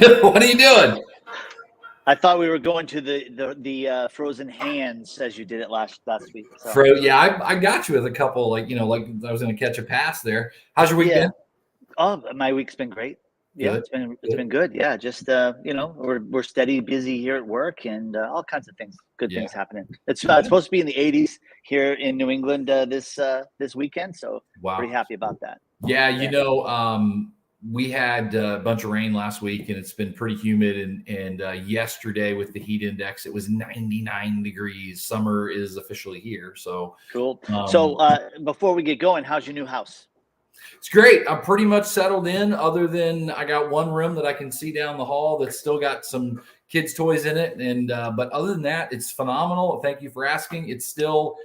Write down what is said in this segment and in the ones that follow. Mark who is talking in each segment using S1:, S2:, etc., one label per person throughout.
S1: What are you doing?
S2: I thought we were going to the frozen hands as you did it last week. So.
S1: I got you with a couple, like I was going to catch a pass there. How's your week been?
S2: Oh, my week's been great. Yeah,
S1: Good.
S2: it's been good. Yeah, just we're steady busy here at work and all kinds of things. Good things happening. It's supposed to be in the 80s here in New England this weekend, so pretty happy about that.
S1: Yeah, we had a bunch of rain last week, and it's been pretty humid. And yesterday with the heat index, it was 99 degrees. Summer is officially here. So
S2: cool. So before we get going, how's your new house?
S1: It's great. I'm pretty much settled in, other than I got one room that I can see down the hall that's still got some kids' toys in it. And but other than that, it's phenomenal. Thank you for asking. It's still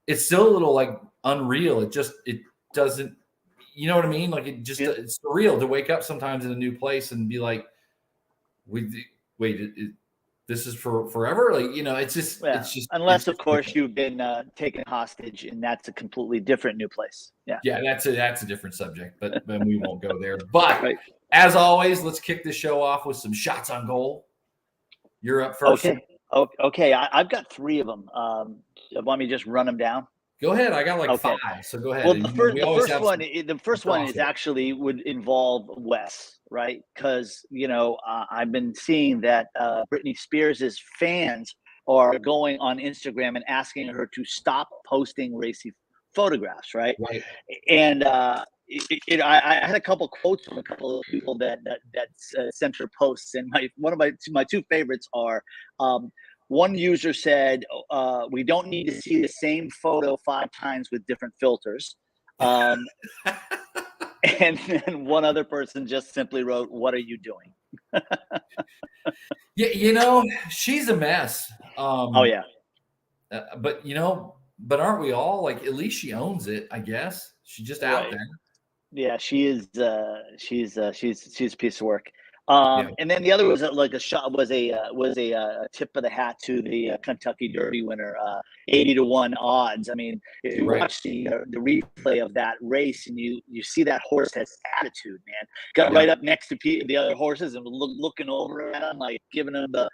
S1: a little like unreal. It doesn't, you know what I mean? Like it's surreal to wake up sometimes in a new place and be like, this is for forever. Like, it's just
S2: unless of course you've been taken hostage, and that's a completely different new place.
S1: Yeah, that's a different subject, but we won't go there. But as always, let's kick the show off with some shots on goal. You're up first.
S2: Okay. I've got 3 of them. Want me to just run them down?
S1: Go ahead. I got like 5, so go ahead.
S2: Well, the first one is actually would involve Wes, right? Because I've been seeing that Britney Spears' fans are going on Instagram and asking her to stop posting racy photographs, right? And I had a couple quotes from a couple of people that sent her posts, and one of my 2 favorites are. One user said, we don't need to see the same photo 5 times with different filters. And then one other person just simply wrote, what are you doing?
S1: Yeah, she's a mess.
S2: But
S1: aren't we all? Like, at least she owns it, I guess. She's just out there.
S2: Yeah, she is. She's a piece of work. And then the other was a tip of the hat to the Kentucky Derby winner, 80-1 odds. I mean, if you watch the replay of that race and you see that horse has attitude, man. Got right up next to the other horses and looking over at him, like giving him the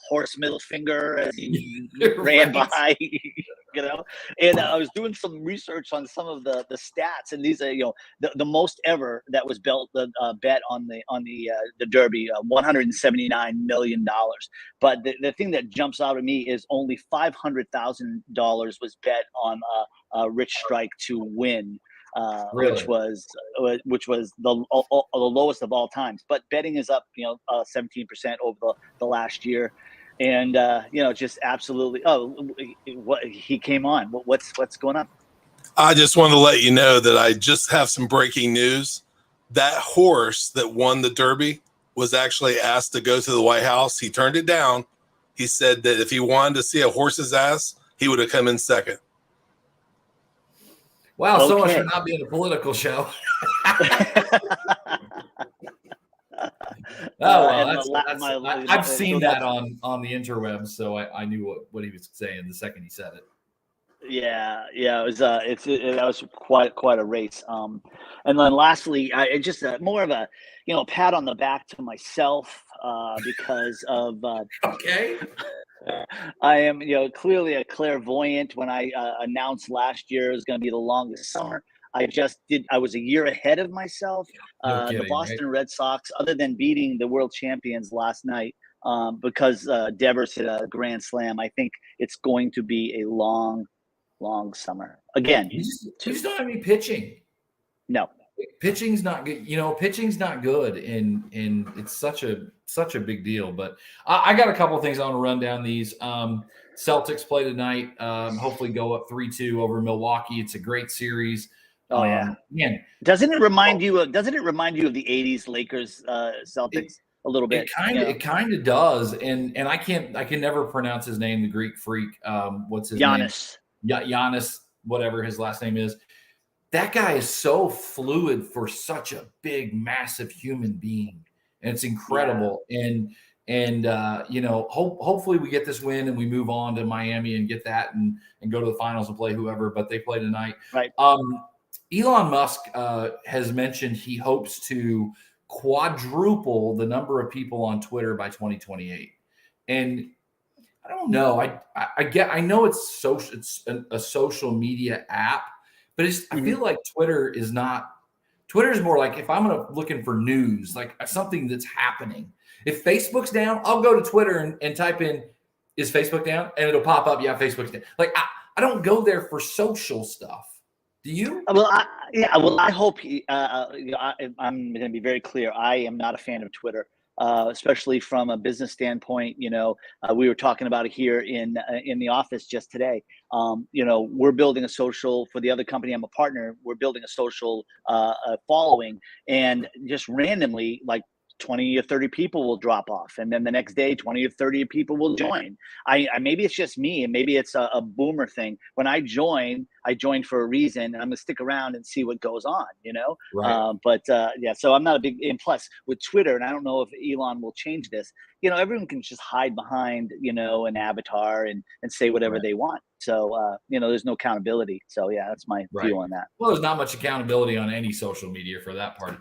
S2: horse middle finger as he ran by. And I was doing some research on some of the stats, and these are the most ever that was bet on the Derby, $179 million. But the thing that jumps out at me is only $500,000 was bet on Rich Strike to win. Which was the lowest of all times. But betting is up 17% over the last year. And just absolutely. What he came on? What's going on?
S3: I just want to let you know that I just have some breaking news. That horse that won the Derby was actually asked to go to the White House. He turned it down. He said that if he wanted to see a horse's ass, he would have come in second.
S1: Wow, so much for not being a political show. I've seen that on the interwebs, so I knew what he was saying the second he said it.
S2: Yeah, it was that was quite a race. And then lastly, I just more of a pat on the back to myself because of I am clearly a clairvoyant. When I announced last year it was going to be the longest summer, I was a year ahead of myself. The Boston Red Sox, other than beating the world champions last night, because Devers hit a grand slam, I think it's going to be a long summer. Again,
S1: you just don't have any pitching.
S2: No.
S1: Pitching's not good. Pitching's not good, and it's such a big deal. But I got a couple of things I want to run down. These Celtics play tonight. Hopefully, go up 3-2 over Milwaukee. It's a great series.
S2: Man, doesn't it remind you of the '80s Lakers Celtics a little bit?
S1: It kind of does. And I can never pronounce his name. The Greek freak. What's his name? Giannis, whatever his last name is. That guy is so fluid for such a big, massive human being, and it's incredible. Yeah. And hopefully we get this win and we move on to Miami and get that and go to the finals and play whoever. But they play tonight.
S2: Right.
S1: Elon Musk has mentioned he hopes to quadruple the number of people on Twitter by 2028. And I don't know. I know it's social. It's a social media app, but I feel like Twitter is not. Twitter is more like if I'm looking for news, like something that's happening. If Facebook's down, I'll go to Twitter and type in, "Is Facebook down?" and it'll pop up. Yeah, Facebook's down. Like I don't go there for social stuff. Do you?
S2: Well, I hope. I'm going to be very clear. I am not a fan of Twitter. Especially from a business standpoint, we were talking about it here in the office just today. We're building a social for the other company I'm a partner. We're building a social following, and just randomly, like 20 or 30 people will drop off, and then the next day 20 or 30 people will join. I maybe it's just me, and maybe it's a boomer thing. When I join for a reason, and I'm gonna stick around and see what goes on, Right. So I'm not a big, and plus with Twitter, and I don't know if Elon will change this, everyone can just hide behind an avatar and say whatever they want. So there's no accountability. So yeah, that's my view on that.
S1: Well, there's not much accountability on any social media for that part.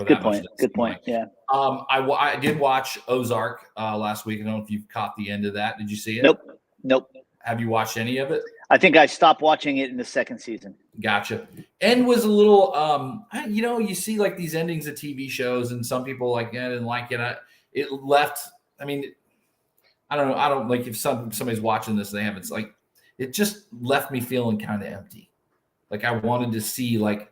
S2: Good point. Yeah.
S1: I did watch Ozark last week. I don't know if you caught the end of that. Did you see it?
S2: Nope.
S1: Have you watched any of it?
S2: I think I stopped watching it in the second season.
S1: Gotcha. End was a little, you see like these endings of TV shows, and some people like, I didn't like it. It left. I mean, I don't know. I don't like if somebody's watching this, and they haven't. It's like it just left me feeling kind of empty. Like I wanted to see like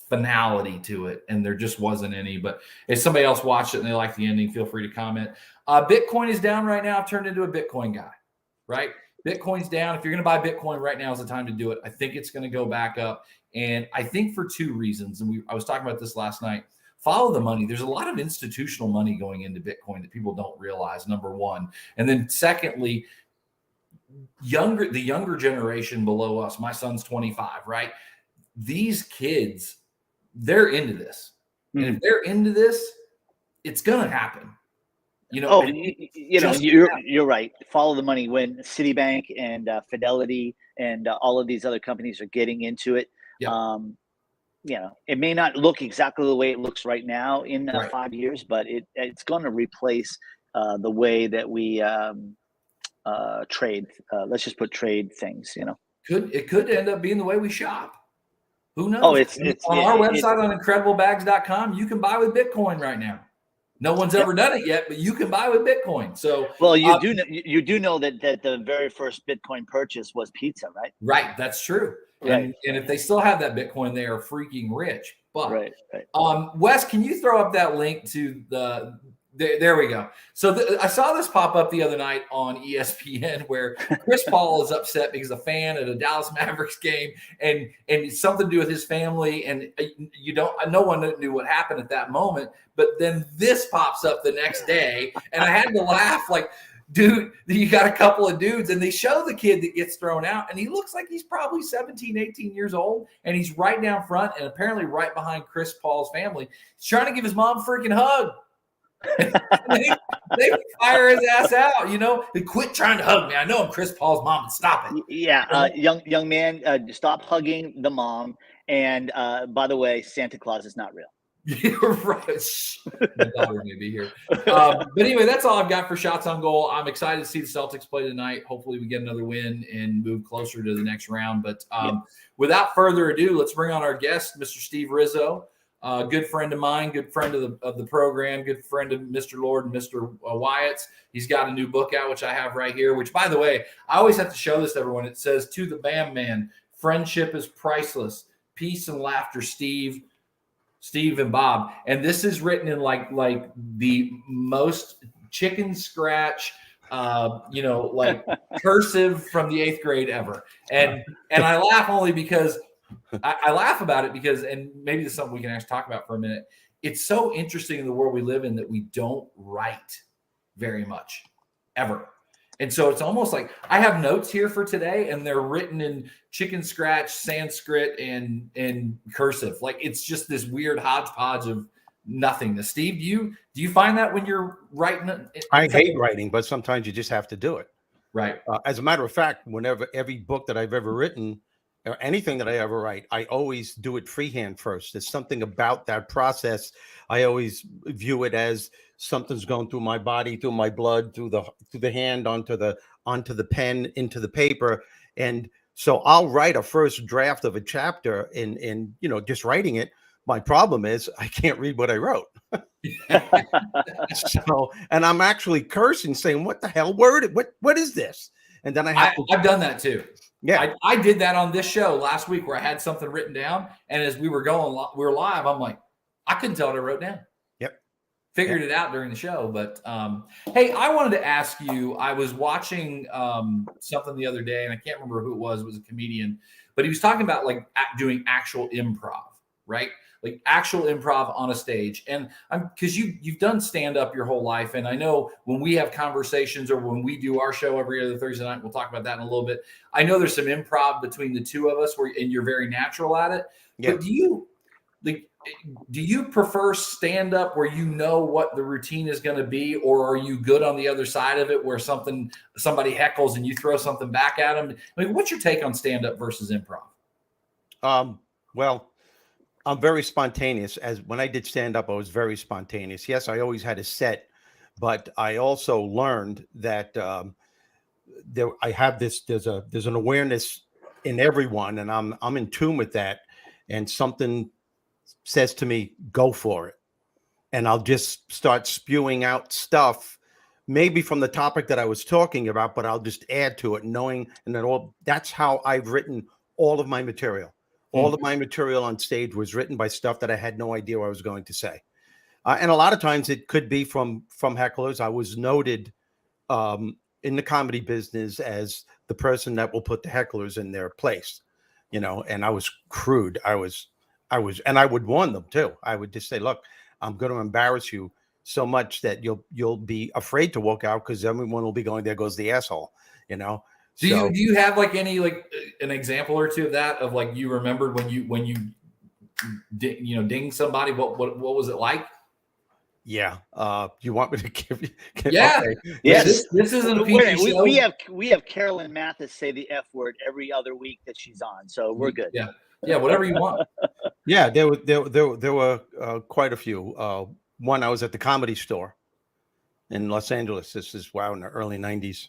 S1: finality to it, and there just wasn't any. But if somebody else watched it and they like the ending, feel free to comment. Bitcoin is down right now. I've turned into a Bitcoin guy, right? Bitcoin's down. If you're going to buy Bitcoin right now is the time to do it. I think it's going to go back up. And I think for two reasons, and I was talking about this last night, follow the money. There's a lot of institutional money going into Bitcoin that people don't realize, number one. And then secondly, the younger generation below us, my son's 25, right? These kids, they're into this. And if they're into this, it's going to happen.
S2: You're right. Follow the money. When Citibank and Fidelity and all of these other companies are getting into it, it may not look exactly the way it looks right now in 5 years, but it's going to replace the way that we trade. Let's just put trade things.
S1: It could end up being the way we shop. Who knows?
S2: Oh, it's
S1: on our website on incrediblebags.com. You can buy with Bitcoin right now. No one's ever done it yet, but you can buy with Bitcoin. So,
S2: well, you do know that the very first Bitcoin purchase was pizza, right?
S1: Right, that's true. Right. And if they still have that Bitcoin, they are freaking rich. But
S2: right.
S1: Wes, can you throw up that link to the? There we go. So I saw this pop up the other night on ESPN where Chris Paul is upset because a fan at a Dallas Mavericks game and it's something to do with his family. And no one knew what happened at that moment. But then this pops up the next day, and I had to laugh like, dude, you got a couple of dudes, and they show the kid that gets thrown out, and he looks like he's probably 17, 18 years old, and he's right down front and apparently right behind Chris Paul's family. He's trying to give his mom a freaking hug. they fire his ass out, They quit trying to hug me. I know I'm Chris Paul's mom. Stop it.
S2: Yeah, young man, stop hugging the mom. And by the way, Santa Claus is not real.
S1: You're right. My daughter may be here. But anyway, that's all I've got for Shots on Goal. I'm excited to see the Celtics play tonight. Hopefully we get another win and move closer to the next round. But without further ado, let's bring on our guest, Mr. Steve Rizzo. Good friend of mine, good friend of the program, good friend of Mr. Lord and Mr. Wyatt's. He's got a new book out, which I have right here, which, by the way, I always have to show this to everyone. It says, "To the Bam Man, friendship is priceless. Peace and laughter, Steve and Bob." And this is written in like the most chicken scratch, like cursive from the 8th grade ever. And I laugh only because I laugh about it because, and maybe this is something we can actually talk about for a minute. It's so interesting in the world we live in that we don't write very much ever. And so it's almost like I have notes here for today, and they're written in chicken scratch, Sanskrit, and cursive. Like it's just this weird hodgepodge of nothingness. Steve, do you find that when you're writing?
S4: I hate writing, but sometimes you just have to do it.
S1: Right.
S4: As a matter of fact, whenever every book that I've ever written or anything that I ever write, I always do it freehand first. There's something about that process. I always view it as something's going through my body, through my blood, through the hand, onto the pen, into the paper. And so I'll write a first draft of a chapter in just writing it. My problem is I can't read what I wrote. So, and I'm actually cursing, saying, "What the hell word? What is this?" And then
S1: I've done that too.
S4: Yeah,
S1: I did that on this show last week where I had something written down, and as we were live. I'm like, I couldn't tell what I wrote down.
S4: Yep,
S1: figured it out during the show. But hey, I wanted to ask you. I was watching something the other day, and I can't remember who it was. It was a comedian, but he was talking about like doing actual improv, right? Like actual improv on a stage. And because you've done stand up your whole life. And I know when we have conversations or when we do our show every other Thursday night, we'll talk about that in a little bit. I know there's some improv between the two of us and you're very natural at it. Yeah. But do you prefer stand up where you know what the routine is going to be, or are you good on the other side of it where somebody heckles and you throw something back at them? I mean, what's your take on stand up versus improv?
S4: Well, I'm very spontaneous. As when I did stand up, I was very spontaneous. Yes, I always had a set, but I also learned that there's an awareness in everyone, and I'm in tune with that. And something says to me, "Go for it," and I'll just start spewing out stuff, maybe from the topic that I was talking about, but I'll just add to it, knowing, and then that's how I've written all of my material. All of my material on stage was written by stuff that I had no idea what I was going to say. And a lot of times it could be from hecklers. I was noted in the comedy business as the person that will put the hecklers in their place, and I was crude. I was, and I would warn them too. I would just say, "Look, I'm going to embarrass you so much that you'll be afraid to walk out because everyone will be going, there goes the asshole,"
S1: Do you have like any an example or two of that, of like you remembered when you ding somebody? What was it like?
S4: Yeah. You want me to give you?
S1: Yeah. Okay. Yes. This isn't a PC show.
S2: We have Carolyn Mathis say the F word every other week that she's on, so we're good.
S1: Yeah. Yeah. Whatever you want.
S4: Yeah. There were quite a few. One, I was at the Comedy Store in Los Angeles. This is in the early 90s.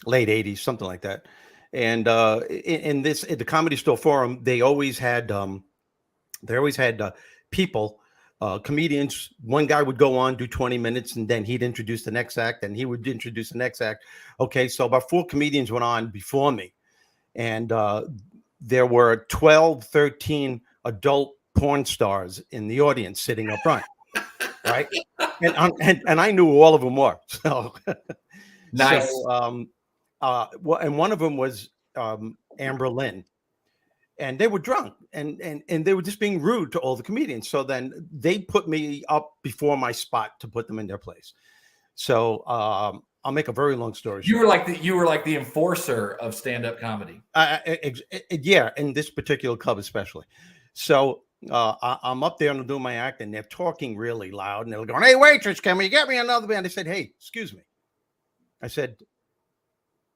S4: Late 80s, something like that. And in the Comedy Store Forum, they always had people, comedians. One guy would go on, do 20 minutes, and then he'd introduce the next act, and he would introduce the next act. Okay, so about 4 comedians went on before me, and there were 12, 13 adult porn stars in the audience sitting up front, right? And I knew who all of them were. So
S1: nice.
S4: So, and one of them was Amber Lynn, and they were drunk and they were just being rude to all the comedians. So then they put me up before my spot to put them in their place. So I'll make a very long story short.
S1: You were like the enforcer of stand-up comedy.
S4: Yeah, in this particular club especially. So I'm up there and I'm doing my act, and they're talking really loud, and they're going, "Hey, waitress, can we get me another band?" I said, "Hey, excuse me." I said,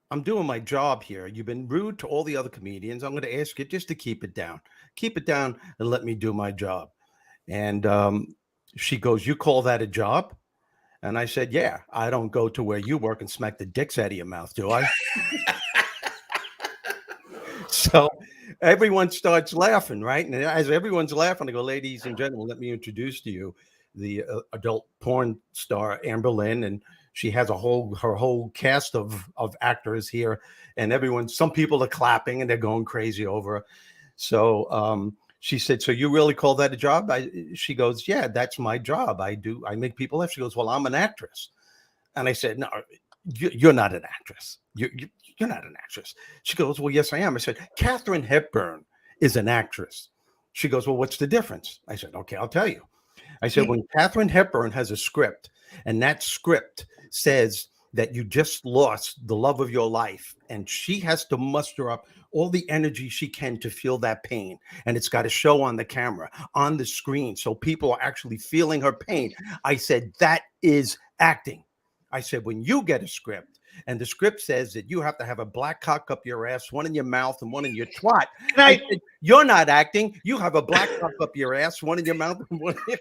S4: "I'm doing my job here. You've been rude to all the other comedians. I'm going to ask you just to keep it down. Keep it down and let me do my job." And she goes, "You call that a job?" And I said, "Yeah, I don't go to where you work and smack the dicks out of your mouth, do I?" So everyone starts laughing, right? And as everyone's laughing, I go, "Ladies and gentlemen, let me introduce to you the adult porn star, Amber Lynn." And she has her whole cast of actors here, and some people are clapping and they're going crazy over her. So she said, "So you really call that a job?" She goes, "Yeah, that's my job. I make people laugh." She goes, "Well, I'm an actress." And I said, "No, you're not an actress. You're not an actress." She goes, "Well, yes, I am." I said, "Katharine Hepburn is an actress." She goes, "Well, what's the difference?" I said, "Okay, I'll tell you." I said, when Katharine Hepburn has a script, and that script says that you just lost the love of your life, and she has to muster up all the energy she can to feel that pain, and it's got to show on the camera, on the screen, so people are actually feeling her pain. I said, that is acting. I said, when you get a script and the script says that you have to have a black cock up your ass, one in your mouth and one in your twat. I said, you're not acting. You have a black cock up your ass, one in your mouth and one in your...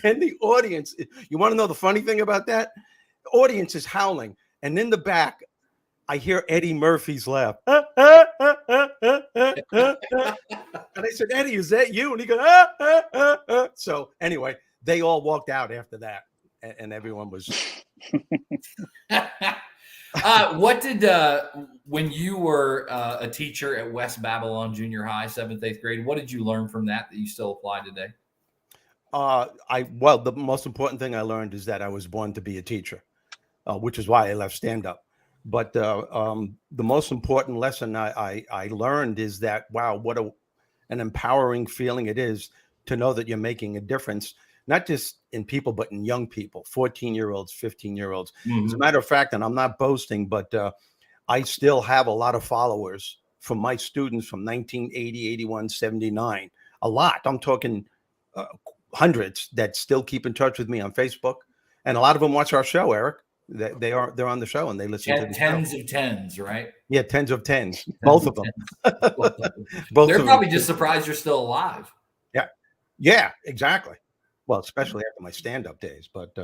S4: And the audience, you want to know the funny thing about that? The audience is howling. And in the back, I hear Eddie Murphy's laugh. And I said, Eddie, is that you? And he goes, So anyway, they all walked out after that. And everyone was.
S1: What did, when you were a teacher at West Babylon Junior High, 7th, 8th grade, what did you learn from that you still apply today?
S4: Well, the most important thing I learned is that I was born to be a teacher, which is why I left stand-up. But the most important lesson I learned is that, wow, what an empowering feeling it is to know that you're making a difference, not just in people, but in young people, 14-year-olds, 15-year-olds. Mm-hmm. As a matter of fact, and I'm not boasting, but I still have a lot of followers from my students from 1980, 81, 79. A lot. I'm talking hundreds that still keep in touch with me on Facebook. And a lot of them watch our show, Eric. They're on the show and they listen to the
S1: tens of tens, right?
S4: Yeah, tens of tens. Both of them.
S1: They're probably just surprised you're still alive.
S4: Yeah, exactly. Well, especially after my stand-up days, but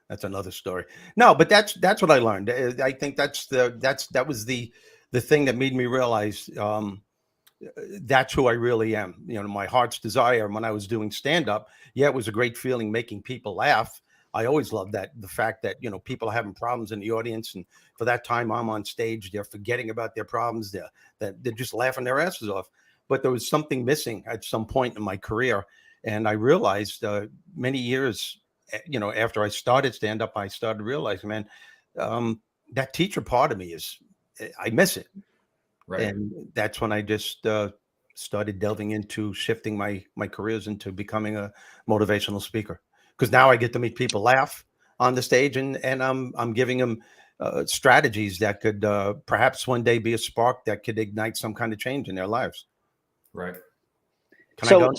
S4: that's another story. No, but that's what I learned. I think that was the thing that made me realize that's who I really am. You know, my heart's desire when I was doing stand-up. Yeah, it was a great feeling making people laugh. I always loved that, the fact that, you know, people are having problems in the audience, and for that time I'm on stage, they're forgetting about their problems. They're just laughing their asses off. But there was something missing at some point in my career. And I realized many years, you know, after I started stand-up, I started realizing, man, that teacher part of me I miss it. Right. And that's when I just started delving into shifting my careers into becoming a motivational speaker. Because now I get to make people laugh on the stage, and I'm giving them strategies that could perhaps one day be a spark that could ignite some kind of change in their lives.
S1: Right.
S2: So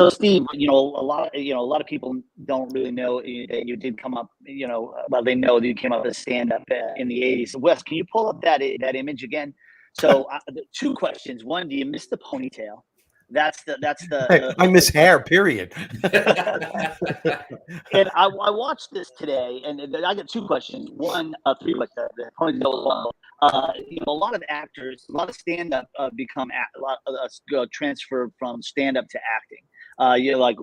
S2: Steve, you know, a lot of people don't really know that you did come up. You know, well, they know that you came up as stand-up in the '80s. Wes, can you pull up that image again? So, two questions. One, do you miss the ponytail? That's the
S4: I miss hair, period.
S2: And I watched this today, and I got two questions. One, three, like the ponytail. You know, a lot of actors, a lot of stand-up transfer from stand-up to acting. You know, like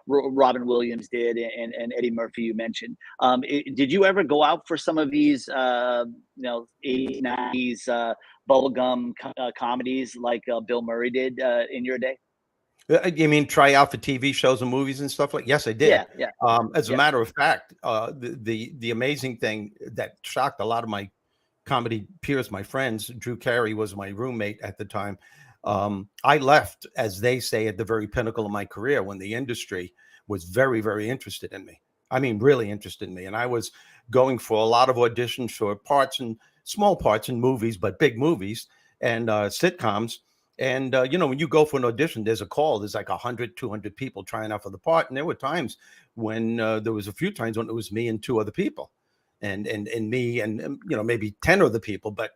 S2: Robin Williams did, and Eddie Murphy you mentioned. Did you ever go out for some of these 80s, 90s bubblegum comedies like Bill Murray did in your day?
S4: You mean try out for TV shows and movies and stuff like? Yes, I did.
S2: Yeah.
S4: As a matter of fact, the amazing thing that shocked a lot of my comedy peers, my friends, Drew Carey was my roommate at the time. I left, as they say, at the very pinnacle of my career when the industry was very, very interested in me. I mean, really interested in me. And I was going for a lot of auditions for parts, and small parts in movies, but big movies and sitcoms. And, you know, when you go for an audition, there's a call. There's like 100, 200 people trying out for the part. And there were times when there was a few times when it was me and two other people. And me and, you know, maybe 10 other people. But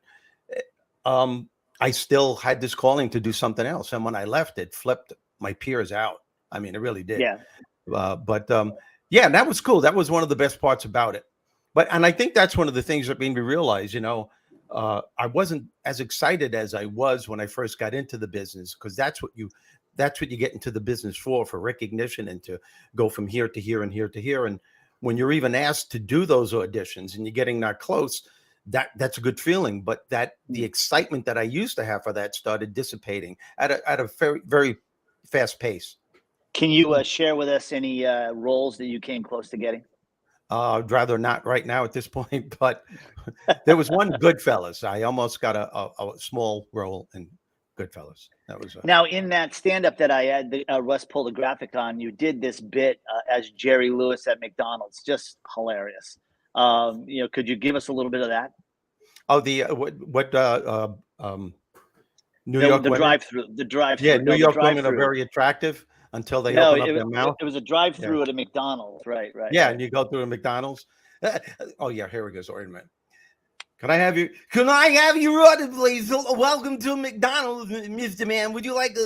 S4: I still had this calling to do something else. And when I left, it flipped my peers out. I mean, it really did.
S2: Yeah.
S4: Yeah, that was cool. That was one of the best parts about it. And I think that's one of the things that made me realize, you know, I wasn't as excited as I was when I first got into the business, because that's what you get into the business for recognition and to go from here to here and here to here. And when you're even asked to do those auditions and you're getting that close, that's a good feeling. But the excitement that I used to have for that started dissipating at a very, very fast pace.
S2: Can you share with us any roles that you came close to getting?
S4: I'd rather not right now at this point, but there was one, Goodfellas. I almost got a small role in Goodfellas. That was
S2: now in that stand-up that I had. Russ pulled a graphic on. You did this bit as Jerry Lewis at McDonald's. Just hilarious. You know, could you give us a little bit of that?
S4: Oh, New York
S2: the drive-through. The drive-through.
S4: Yeah, New York women are very attractive until they open up their mouth.
S2: It was a drive-through at a McDonald's, right?
S4: Yeah, and you go through a McDonald's. Oh yeah, here it goes. Wait a minute. Can I have your order, please? Welcome to McDonald's, Mr. Man. Would you like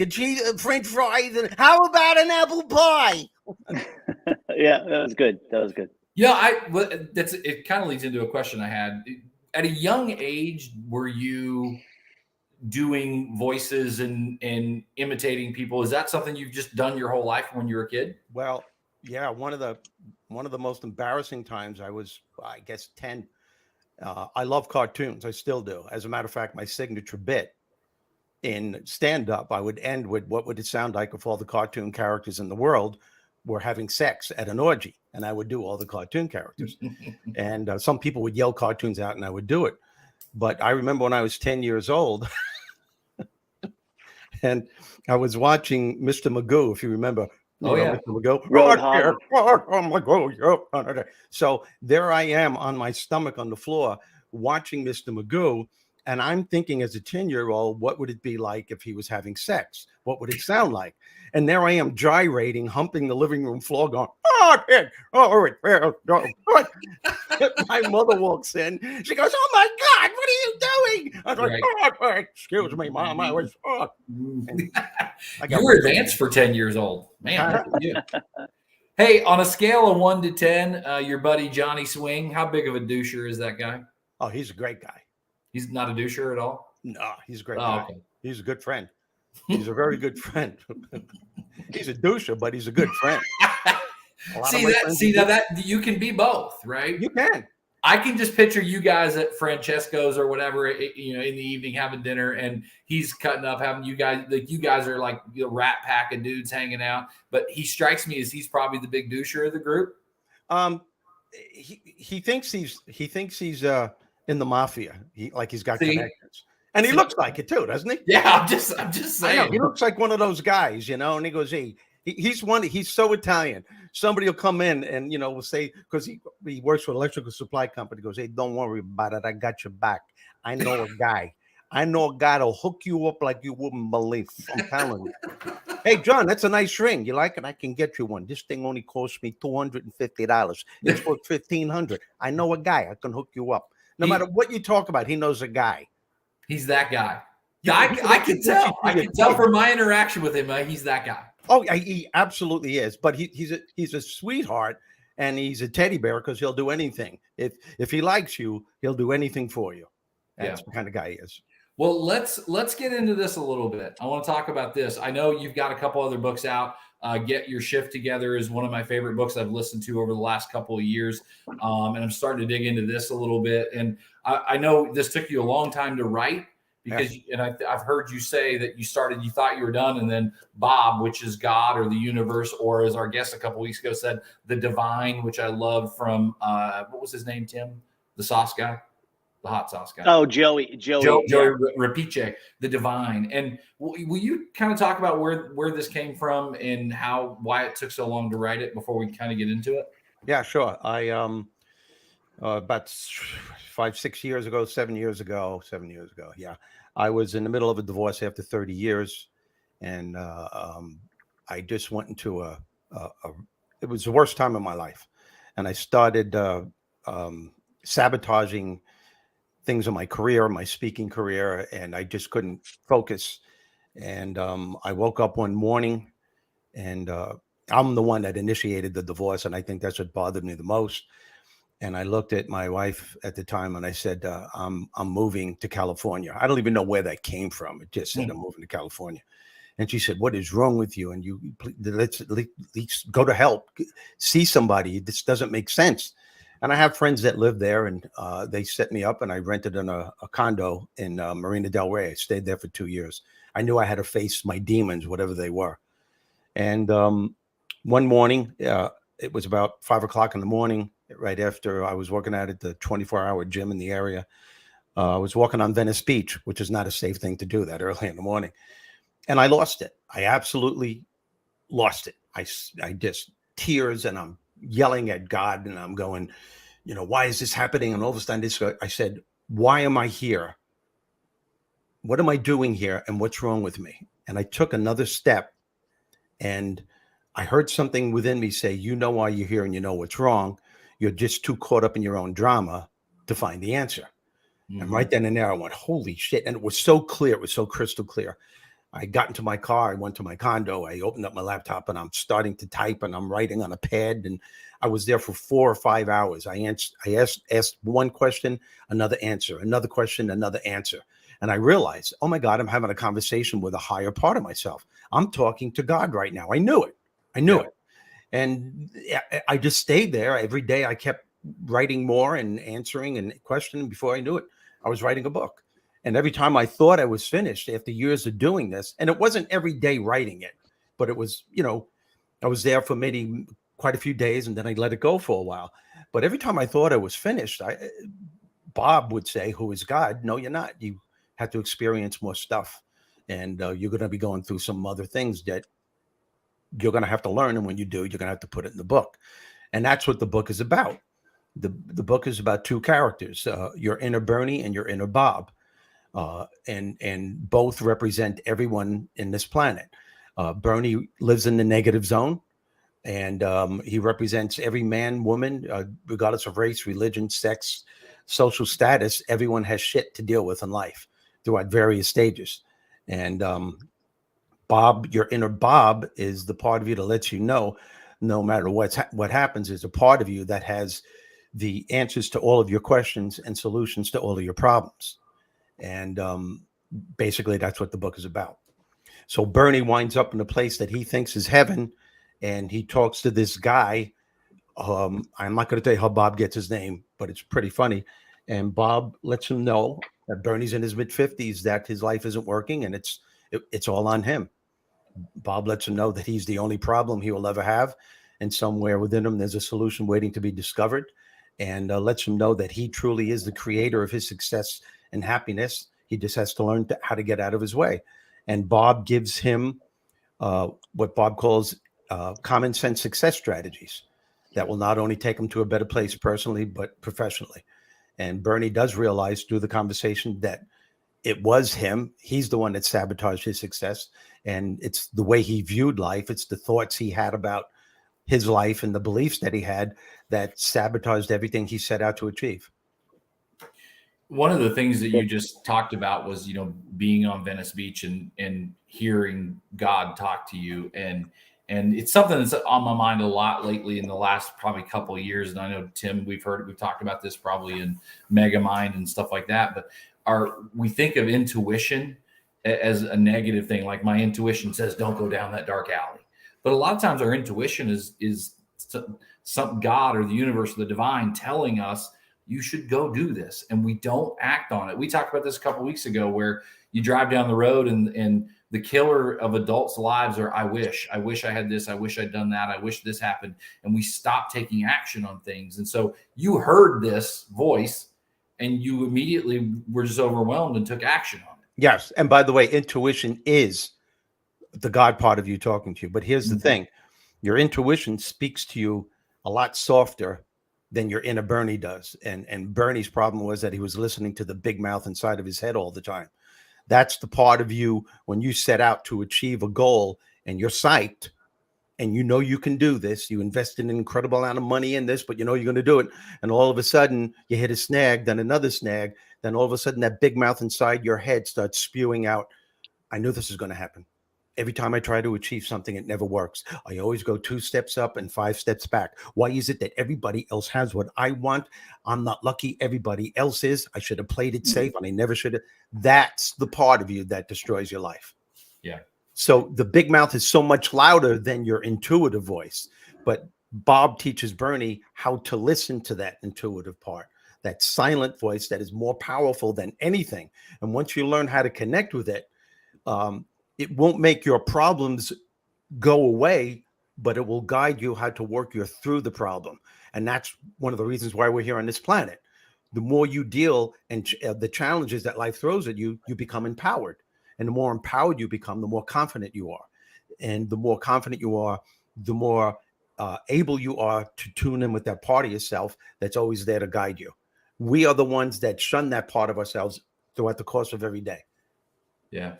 S4: a cheese, French fries, and how about an apple pie?
S2: Yeah, that was good.
S1: Yeah, it kind of leads into a question I had. At a young age, were you doing voices and imitating people? Is that something you've just done your whole life when you were a kid?
S4: Well, yeah, one of the most embarrassing times I was, I guess, 10. I love cartoons. I still do. As a matter of fact, my signature bit in stand-up, I would end with, what would it sound like if all the cartoon characters in the world were having sex at an orgy? And I would do all the cartoon characters. And some people would yell cartoons out and I would do it. But I remember when I was 10 years old and I was watching Mr. Magoo, if you remember.
S1: Mr.
S4: Magoo. So there I am on my stomach on the floor watching Mr. Magoo. And I'm thinking, as a 10-year-old, what would it be like if he was having sex? What would it sound like? And there I am gyrating, humping the living room floor, going, my mother walks in. She goes, "Oh my God, what are you doing?" I was like, "Excuse me, Mom. I was."
S1: You were advanced for 10 years old, man. Hey, on a scale of 1 to 10, your buddy Johnny Swing, how big of a doucher is that guy?
S4: Oh, he's a great guy.
S1: He's not a doucher at all?
S4: No, he's a great guy. Okay. He's a good friend. He's a very good friend. He's a doucher, but he's a good friend.
S1: That you can be both, right?
S4: You can.
S1: I can just picture you guys at Francesco's or whatever, in the evening having dinner, and he's cutting up, having you guys are like a rat pack of dudes hanging out. But he strikes me as he's probably the big doucher of the group.
S4: He thinks he's in the mafia. He's got connections. And he looks like it too, doesn't he?
S1: Yeah, I'm just saying.
S4: I know, he looks like one of those guys, and he goes, "Hey, he's so Italian." Somebody will come in and will say, because he works for an electrical supply company, goes, "Hey, don't worry about it. I got your back. I know a guy. That'll hook you up like you wouldn't believe. I'm telling you." "Hey, John, that's a nice ring. You like it? I can get you one. This thing only cost me $250. It's worth $1,500. I know a guy. I can hook you up." No matter what you talk about, he knows a guy.
S1: He's that guy. I can tell. I can tell from my interaction with him. He's that guy.
S4: Oh, he absolutely is. But he's a sweetheart, and he's a teddy bear because he'll do anything. If he likes you, he'll do anything for you. That's the kind of guy he is.
S1: Well, let's get into this a little bit. I want to talk about this. I know you've got a couple other books out. Get Your Shift Together is one of my favorite books I've listened to over the last couple of years. And I'm starting to dig into this a little bit. And I know this took you a long time to write because, and I've heard you say that you thought you were done. And then Bob, which is God or the universe, or as our guest a couple of weeks ago said, the divine, which I loved from, what was his name, Tim? The sauce guy? The hot sauce guy.
S2: Oh, Joey
S1: Rapice, the divine. And will you kind of talk about where this came from and why it took so long to write it before we kind of get into it?
S4: Yeah, sure. I about 7 years ago. Yeah, I was in the middle of a divorce after 30 years, and I just went into it was the worst time of my life, and I started sabotaging things in my career, my speaking career, and I just couldn't focus. And I woke up one morning, and I'm the one that initiated the divorce, and I think that's what bothered me the most. And I looked at my wife at the time, and I said, I'm moving to California. I don't even know where that came from. It just said, I'm moving to California. And she said, "What is wrong with you? And let's at least go to help, see somebody. This doesn't make sense." And I have friends that live there, and they set me up, and I rented in a condo in Marina Del Rey. I stayed there for 2 years. I knew I had to face my demons, whatever they were. And one morning, it was about 5 o'clock in the morning, right after I was working out at the 24-hour gym in the area. I was walking on Venice Beach, which is not a safe thing to do that early in the morning. And I lost it. I absolutely lost it. I just tears, and I'm yelling at God, and I'm going, why is this happening? And all of a sudden, I said, why am I here? What am I doing here? And what's wrong with me? And I took another step, and I heard something within me say, you know why you're here, and you know what's wrong. You're just too caught up in your own drama to find the answer. Mm-hmm. And right then and there, I went, holy shit. And it was so clear. It was so crystal clear. I got into my car. I went to my condo. I opened up my laptop and I'm starting to type and I'm writing on a pad. And I was there for 4 or 5 hours. I asked one question, another answer, another question, another answer. And I realized, oh my God, I'm having a conversation with a higher part of myself. I'm talking to God right now. I knew it. I knew it. And I just stayed there. Every day I kept writing more and answering and questioning. Before I knew it, I was writing a book. And every time I thought I was finished after years of doing this, and it wasn't every day writing it, but it was, I was there for maybe quite a few days and then I let it go for a while. But every time I thought I was finished, Bob would say, who is God? No, you're not. You have to experience more stuff. And you're going to be going through some other things that you're going to have to learn. And when you do, you're going to have to put it in the book. And that's what the book is about. The book is about two characters, your inner Bernie and your inner Bob. And both represent everyone in this planet. Bernie lives in the negative zone, and he represents every man, woman, regardless of race, religion, sex, social status. Everyone has shit to deal with in life throughout various stages. And Bob, your inner Bob, is the part of you that lets you know, no matter what happens, is a part of you that has the answers to all of your questions and solutions to all of your problems. And basically, that's what the book is about. So Bernie winds up in a place that he thinks is heaven, and he talks to this guy. I'm not going to tell you how Bob gets his name, but it's pretty funny. And Bob lets him know that Bernie's in his mid-50s, that his life isn't working, and it's all on him. Bob lets him know that he's the only problem he will ever have, and somewhere within him there's a solution waiting to be discovered, and lets him know that he truly is the creator of his success and happiness. He just has to learn how to get out of his way. And Bob gives him what Bob calls common sense success strategies that will not only take him to a better place personally, but professionally. And Bernie does realize through the conversation that it was him. He's the one that sabotaged his success. And it's the way he viewed life. It's the thoughts he had about his life and the beliefs that he had that sabotaged everything he set out to achieve.
S1: One of the things that you just talked about was, being on Venice Beach and hearing God talk to you. And it's something that's on my mind a lot lately in the last probably couple of years. And I know, Tim, we've talked about this probably in Megamind and stuff like that, but we think of intuition as a negative thing. Like my intuition says, don't go down that dark alley. But a lot of times our intuition is some God or the universe or the divine telling us, you should go do this. And we don't act on it. We talked about this a couple of weeks ago where you drive down the road and the killer of adults' lives are, I wish I had this. I wish I'd done that. I wish this happened. And we stop taking action on things. And so you heard this voice and you immediately were just overwhelmed and took action on it.
S4: Yes. And by the way, intuition is the God part of you talking to you. But here's the thing. Your intuition speaks to you a lot softer than your inner Bernie does. And Bernie's problem was that he was listening to the big mouth inside of his head all the time. That's the part of you when you set out to achieve a goal and you're psyched and you can do this. You invested an incredible amount of money in this, but you're going to do it. And all of a sudden you hit a snag, then another snag. Then all of a sudden that big mouth inside your head starts spewing out, I knew this was going to happen. Every time I try to achieve something, it never works. I always go 2 steps up and 5 steps back. Why is it that everybody else has what I want? I'm not lucky. Everybody else is. I should have played it safe and I never should have. That's the part of you that destroys your life.
S1: Yeah.
S4: So the big mouth is so much louder than your intuitive voice. But Bob teaches Bernie how to listen to that intuitive part, that silent voice that is more powerful than anything. And once you learn how to connect with it, it won't make your problems go away, but it will guide you how to work you through the problem. And that's one of the reasons why we're here on this planet. The more you deal and the challenges that life throws at you, you become empowered. And the more empowered you become, the more confident you are. And the more confident you are, the more able you are to tune in with that part of yourself that's always there to guide you. We are the ones that shun that part of ourselves throughout the course of every day.
S1: Yeah.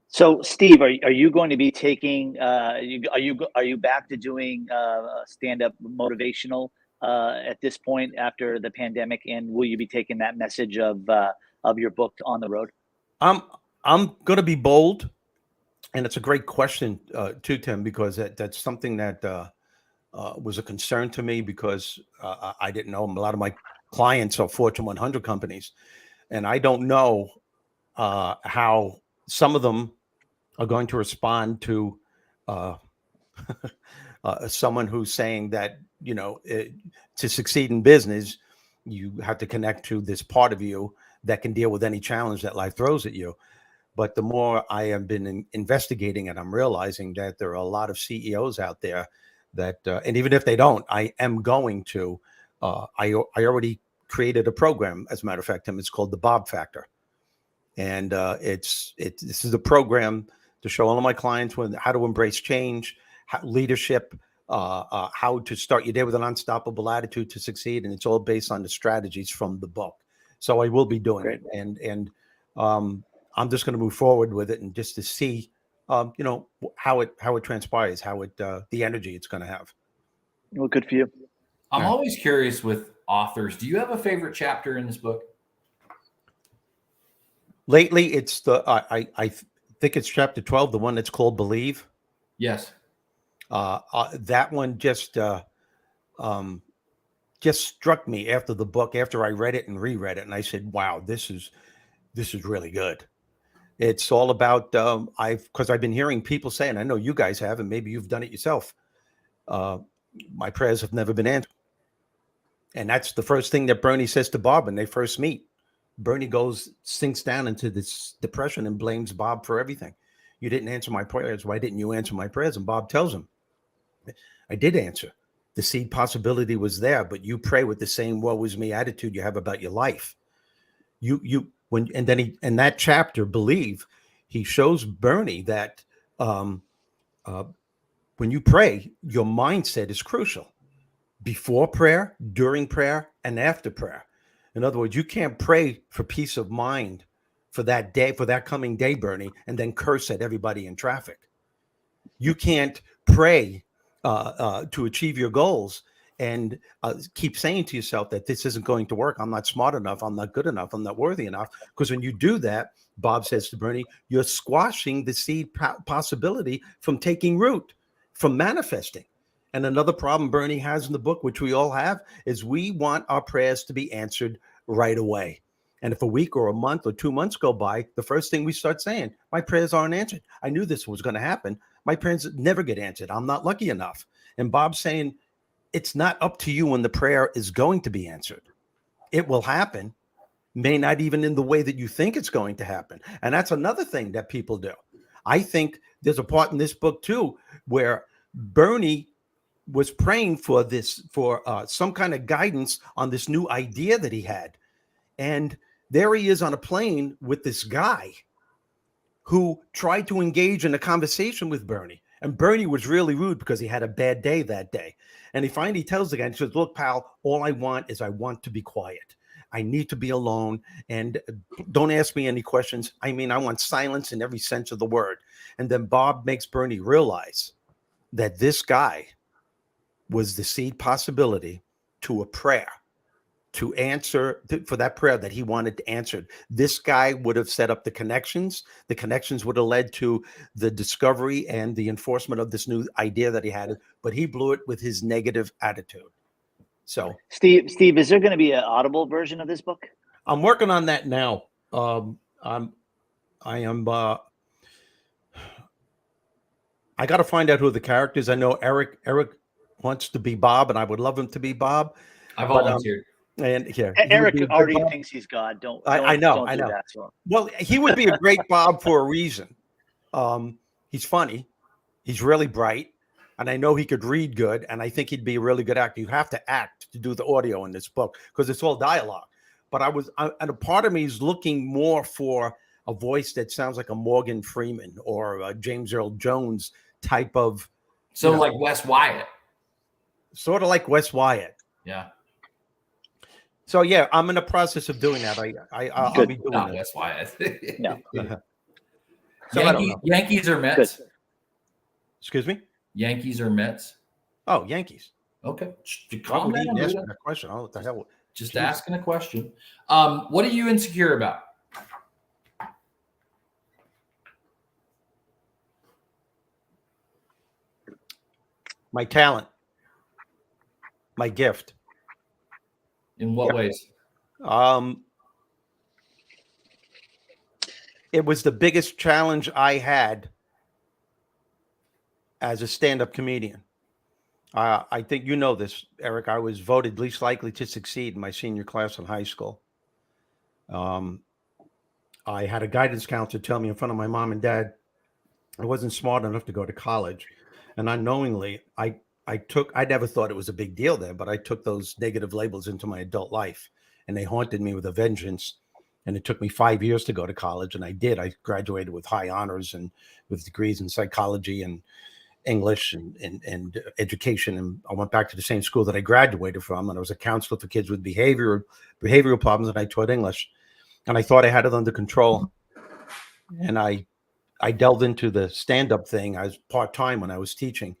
S2: So, Steve, are you going to be taking? Are you back to doing stand-up motivational at this point after the pandemic? And will you be taking that message of your book on the road?
S4: I'm going to be bold, and it's a great question too, Tim, because that's something that was a concern to me, because I didn't know. A lot of my clients are Fortune 100 companies, and I don't know how some of them are going to respond to someone who's saying that, to succeed in business, you have to connect to this part of you that can deal with any challenge that life throws at you. But the more I have been investigating it, I'm realizing that there are a lot of CEOs out there that, and even if they don't, I am going to, I already created a program, as a matter of fact, Tim. It's called the Bob Factor. And this is a program to show all of my clients how to embrace change, leadership, how to start your day with an unstoppable attitude to succeed. And it's all based on the strategies from the book. So I will be doing it. And I'm just going to move forward with it, and just to see, how it transpires, the energy it's going to have.
S2: Well, good for you.
S1: I'm always curious with authors. Do you have a favorite chapter in this book?
S4: Lately, it's I think it's chapter 12, the one that's called Believe.
S1: Yes.
S4: That one just struck me after the book, after I read it and reread it, and I said, "Wow, this is really good." It's all about because I've been hearing people say, and I know you guys have, and maybe you've done it yourself. My prayers have never been answered, and that's the first thing that Bernie says to Bob when they first meet. Bernie sinks down into this depression and blames Bob for everything. You didn't answer my prayers. Why didn't you answer my prayers? And Bob tells him, I did answer. The seed possibility was there, but you pray with the same woe is me attitude you have about your life. In that chapter, Believe, he shows Bernie that when you pray, your mindset is crucial. Before prayer, during prayer, and after prayer. In other words, you can't pray for peace of mind for that day, for that coming day, Bernie, and then curse at everybody in traffic. You can't pray to achieve your goals and keep saying to yourself that this isn't going to work. I'm not smart enough. I'm not good enough. I'm not worthy enough. Because when you do that, Bob says to Bernie, you're squashing the seed possibility from taking root, from manifesting. And another problem Bernie has in the book, which we all have, is we want our prayers to be answered right away. And if a week or a month or 2 months go by, the first thing we start saying, my prayers aren't answered. I knew this was going to happen. My prayers never get answered. I'm not lucky enough. And Bob's saying, it's not up to you when the prayer is going to be answered. It will happen, may not even in the way that you think it's going to happen. And that's another thing that people do. I think there's a part in this book too, where Bernie was praying for some kind of guidance on this new idea that he had. And there he is on a plane with this guy who tried to engage in a conversation with Bernie. And Bernie was really rude because he had a bad day that day. And he finally tells the guy, he says, look, pal, all I want to be quiet. I need to be alone. And don't ask me any questions. I mean, I want silence in every sense of the word. And then Bob makes Bernie realize that this guy was the seed possibility to a prayer, to answer for that prayer that he wanted answered. This guy would have set up the connections. The connections would have led to the discovery and the enforcement of this new idea that he had, but he blew it with his negative attitude. So
S2: Steve, is there going to be an Audible version of this book?
S4: I'm working on that now. I got to find out who the characters. I know Eric wants to be Bob, and I would love him to be Bob.
S1: I volunteered.
S4: And here,
S2: Eric already thinks he's God.
S4: I know.
S2: That to him.
S4: Well, he would be a great Bob for a reason. He's funny. He's really bright. And I know he could read good. And I think he'd be a really good actor. You have to act to do the audio in this book because it's all dialogue. But and a part of me is looking more for a voice that sounds like a Morgan Freeman or a James Earl Jones type of.
S1: So like Wes Wyatt.
S4: Sort of like Wes Wyatt.
S1: Yeah.
S4: So yeah, I'm in the process of doing that. I'll be doing
S1: Not
S4: that.
S1: Wes Wyatt.
S2: No.
S4: So
S1: Yankees or Mets?
S2: Good.
S4: Excuse me?
S1: Yankees or Mets?
S4: Oh, Yankees.
S1: Okay. Calm down.
S4: That question. Oh, what the hell?
S1: Just asking a question. What are you insecure about?
S4: My talent. My gift.
S1: In what ways?
S4: It was the biggest challenge I had as a stand-up comedian. I think you know this, Eric. I was voted least likely to succeed in my senior class in high school. I had a guidance counselor tell me in front of my mom and dad I wasn't smart enough to go to college. And unknowingly, I never thought it was a big deal then, but I took those negative labels into my adult life, and they haunted me with a vengeance. And it took me 5 years to go to college, and I did. I graduated with high honors and with degrees in psychology and English and education. And I went back to the same school that I graduated from, and I was a counselor for kids with behavioral problems, and I taught English. And I thought I had it under control. And I delved into the stand-up thing. I was part-time when I was teaching.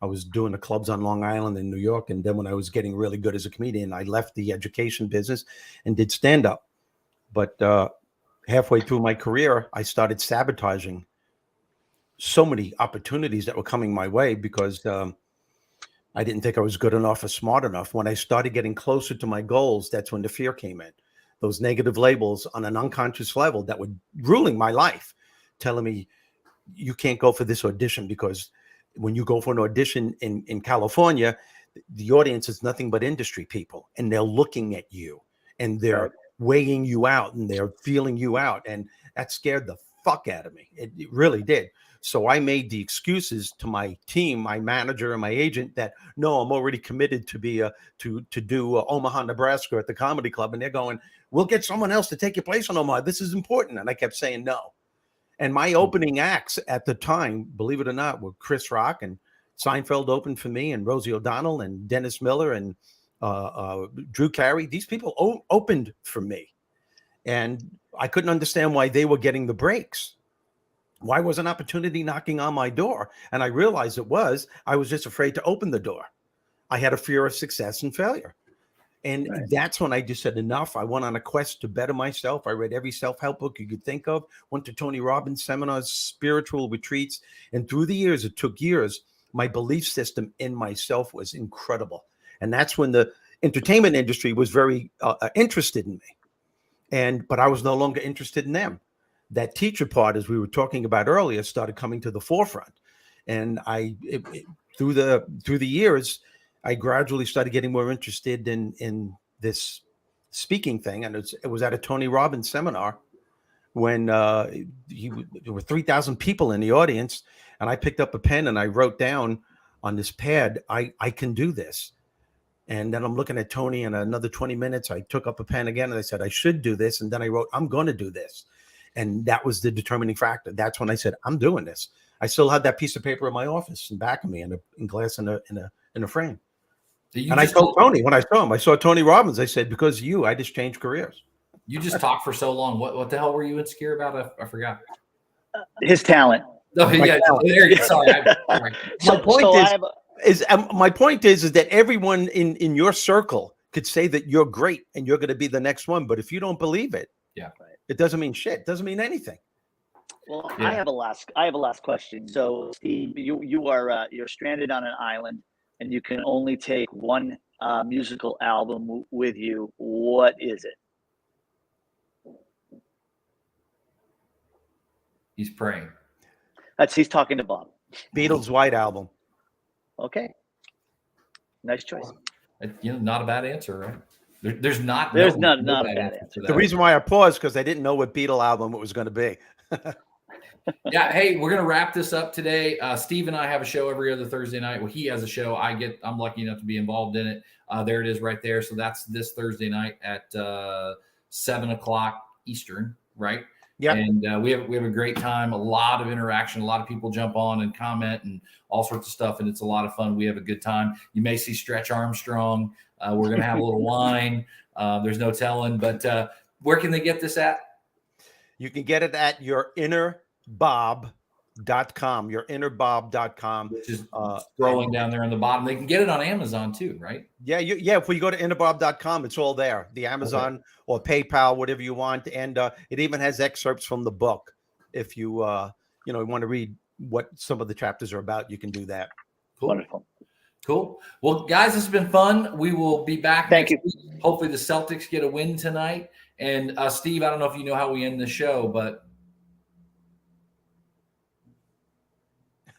S4: I was doing the clubs on Long Island in New York. And then when I was getting really good as a comedian, I left the education business and did stand-up. But halfway through my career, I started sabotaging so many opportunities that were coming my way because I didn't think I was good enough or smart enough. When I started getting closer to my goals, that's when the fear came in. Those negative labels on an unconscious level that were ruling my life, telling me you can't go for this audition because when you go for an audition in California, the audience is nothing but industry people, and they're looking at you and they're weighing you out and they're feeling you out. And that scared the fuck out of me. It really did. So I made the excuses to my team, my manager and my agent that, no, I'm already committed to be to do Omaha, Nebraska at the comedy club. And they're going, we'll get someone else to take your place on Omaha. This is important. And I kept saying no. And my opening acts at the time, believe it or not, were Chris Rock, and Seinfeld opened for me, and Rosie O'Donnell and Dennis Miller and Drew Carey. These people opened for me. And I couldn't understand why they were getting the breaks. Why was an opportunity knocking on my door? And I realized I was just afraid to open the door. I had a fear of success and failure. And that's when I just said enough. I went on a quest to better myself. I read every self-help book you could think of, went to Tony Robbins seminars, spiritual retreats. And through the years, it took years, my belief system in myself was incredible. And that's when the entertainment industry was very interested in me. But I was no longer interested in them. That teacher part, as we were talking about earlier, started coming to the forefront. And through the years, I gradually started getting more interested in this speaking thing. And it was at a Tony Robbins seminar when there were 3,000 people in the audience. And I picked up a pen and I wrote down on this pad, I can do this. And then I'm looking at Tony, and another 20 minutes, I took up a pen again and I said, I should do this. And then I wrote, I'm going to do this. And that was the determining factor. That's when I said, I'm doing this. I still had that piece of paper in my office in back of me in glass in a frame. And I told Tony when I saw him, I saw Tony Robbins. I said, because of you, I just changed careers.
S1: You just talked for so long. What the hell were you insecure about? I forgot.
S2: His talent.
S1: Oh, yeah. Sorry.
S4: My point is that everyone in your circle could say that you're great and you're going to be the next one. But if you don't believe it, it doesn't mean shit. It doesn't mean anything.
S2: Well, I have a last question. So, Steve, you're stranded on an island, and you can only take one musical album with you. What is it?
S1: He's praying.
S2: He's talking to Bob.
S4: Beatles' White Album.
S2: Okay. Nice choice.
S1: Not a bad answer, right? There's not
S2: a bad answer.
S4: The reason why I paused because I didn't know what Beatle album it was going to be.
S1: Yeah. Hey, we're going to wrap this up today. Steve and I have a show every other Thursday night. Well, he has a show. I'm lucky enough to be involved in it. There it is right there. So that's this Thursday night at 7:00 Eastern, right?
S4: Yeah.
S1: And we have a great time, a lot of interaction, a lot of people jump on and comment and all sorts of stuff. And it's a lot of fun. We have a good time. You may see Stretch Armstrong. We're going to have a little wine. There's no telling, but where can they get this at?
S4: You can get it at yourinnerbob.com. innerbob.com, your innerbob.com.
S1: Which is scrolling down there on the bottom. They can get it on Amazon too, right?
S4: Yeah. If you go to innerbob.com, it's all there. The Amazon or PayPal, whatever you want. And it even has excerpts from the book. If you, want to read what some of the chapters are about, you can do that.
S1: Cool.
S2: Wonderful.
S1: Cool. Well, guys, this has been fun. We will be back next week. Hopefully the Celtics get a win tonight. And Steve, I don't know if you know how we end the show, but